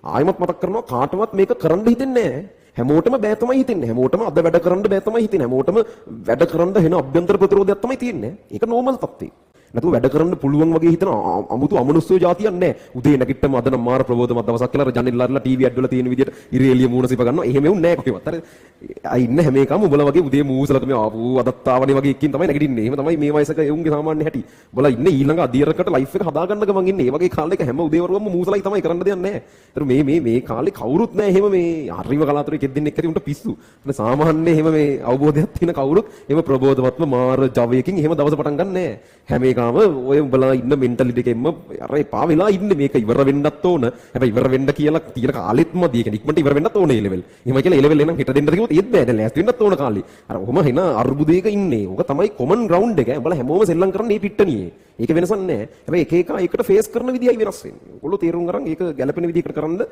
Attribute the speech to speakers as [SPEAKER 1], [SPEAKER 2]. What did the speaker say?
[SPEAKER 1] ආයමත් මතක් කරනවා කාටවත් මේක කරන්න හිතෙන්නේ නැහැ. හැමෝටම බෑ තමයි හිතෙන්නේ. හැමෝටම අද වැඩ කරන්න බෑ තමයි හිතෙන්නේ. හැමෝටම වැඩ කරන්න වෙන අභ්‍යන්තර ප්‍රතිරෝධයක් තමයි තියෙන්නේ. ඒක නෝමල් තත්ත්වය. නැතුව වැඩ කරන්න පුළුවන් වගේ හිතන අමුතු අමනුෂ්‍ය જાතියක් නැහැ. උදේ නැගිට්ටම අද නම් මාර ප්‍රබෝධමත් දවසක් කියලා අර ජනෙල්ලාරලා ටීවී ඇඩ් වල තියෙන විදියට ඉරේලිය මූණ සිප ගන්නවා. එහෙම උන්නේ නැහැ කොහෙවත්. අර අය ඉන්න හැම එකම උඹලා වගේ උදේ මූසලක මේ ආපු අදත්තාවනේ වගේ එක්කින් තමයි නැගිටින්නේ. එහෙම තමයි මේ වයසක එවුන්ගේ සාමාන්‍ය හැටි. උඹලා ඉන්නේ ඊළඟ අධීරකට ලයිෆ් එක හදාගන්න ගමන් ඉන්නේ. ඒ වගේ කාලයක හැම උදේවරුවම මූසලයි තමයි කරන්න දෙයක් නැහැ. ඒතර මේ කාලේ කවුරුත් නැහැ එහෙම මේ හරිම කලාතුරේ කෙද්දින්නෙක් හරි උන්ට පිස්සු. ඒ සාමාන්‍ය එහෙම මේ අවබෝධයක් තියෙන කවුරුත් එහෙම ප්‍රබෝධවත්ව මාර ජවයකින් එහෙම දවස පටන් ගන්න නැහැ. හැම එකම ඔය උඹලා ඉන්න මෙන්ටැලිටි එකෙන්ම අර එපා වෙලා ඉන්නේ මේක ඉවර වෙන්නත් ඕන. හැබැයි ඉවර වෙන්න කියලා තියෙන කාලෙත් මදි. ඒක ඉක්මනට ඉවර වෙන්නත් ඕන ඒ ලෙවල්. එහෙමයි කියලා ඒ ලෙවල් එනම් හිට දෙන්නද කිව්වොත් ඒත් බෑ. දැන් ලෑස්ති වෙන්නත් ඕන කාලේ. අර ඔහම එන අර්බුදයක ඉන්නේ. ඕක තමයි කොමන් ග්‍රවුන්ඩ් එක. උඹලා හැමෝම සෙල්ලම් කරන්නේ මේ පිට්ටනියේ. ඒක වෙනසක් නැහැ. හැබැයි එක එක ඒකට ෆේස් කරන විදියයි වෙනස් වෙන්නේ. ඔයගොල්ලෝ තීරුම් අරන් ඒක ගැළපෙන විදිහකට කරන්න